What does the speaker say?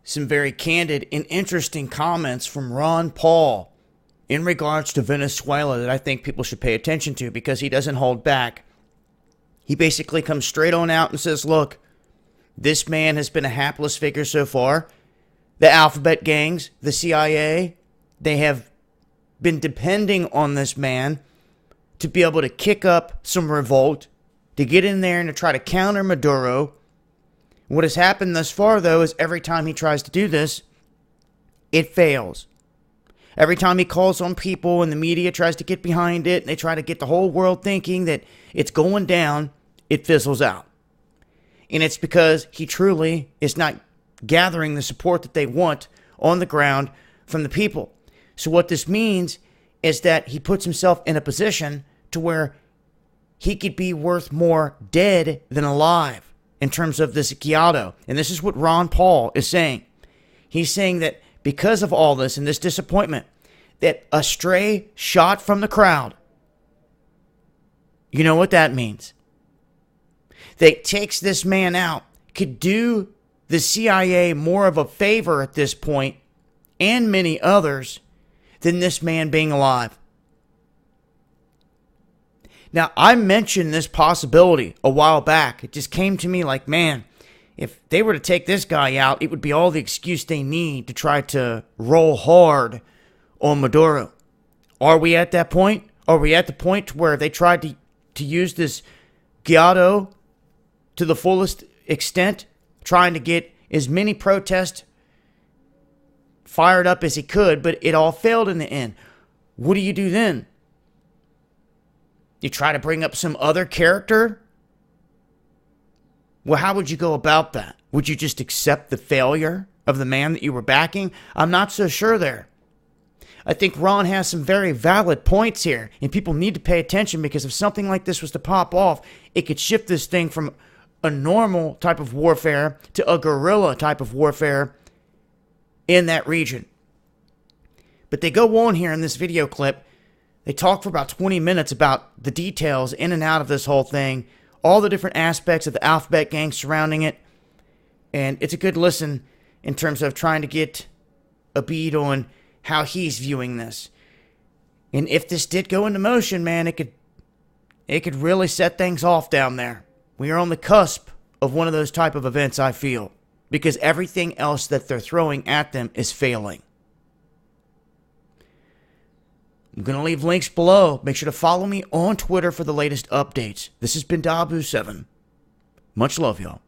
some very candid and interesting comments from Ron Paul in regards to Venezuela that I think people should pay attention to, because he doesn't hold back. He basically comes straight on out and says, look, this man has been a hapless figure so far. The alphabet gangs, the CIA, they have been depending on this man to be able to kick up some revolt, to get in there and to try to counter Maduro. What has happened thus far, though, is every time he tries to do this, it fails. Every time he calls on people and the media tries to get behind it and they try to get the whole world thinking that it's going down, it fizzles out. And it's because he truly is not gathering the support that they want on the ground from the people. So what this means is that he puts himself in a position to where he could be worth more dead than alive in terms of this Guaido. And this is what Ron Paul is saying. He's saying that because of all this and this disappointment, that a stray shot from the crowd, you know what that means? That takes this man out, could do the CIA more of a favor at this point, and many others, than this man being alive. Now, I mentioned this possibility a while back. It just came to me like, man, if they were to take this guy out, it would be all the excuse they need to try to roll hard on Maduro. Are we at that point? Are we at the point where they tried to use this Guaido to the fullest extent, trying to get as many protests fired up as he could, but it all failed in the end? What do you do then? You try to bring up some other character? Well, how would you go about that? Would you just accept the failure of the man that you were backing? I'm not so sure there. I think Ron has some very valid points here, and people need to pay attention, because if something like this was to pop off, it could shift this thing from a normal type of warfare to a guerrilla type of warfare in that region. But they go on here in this video clip. They talk for about 20 minutes about the details in and out of this whole thing, all the different aspects of the alphabet gang surrounding it. And it's a good listen in terms of trying to get a bead on how he's viewing this. And if this did go into motion, man, it could really set things off down there. We are on the cusp of one of those type of events, I feel, because everything else that they're throwing at them is failing. I'm going to leave links below. Make sure to follow me on Twitter for the latest updates. This has been Dabu7. Much love, y'all.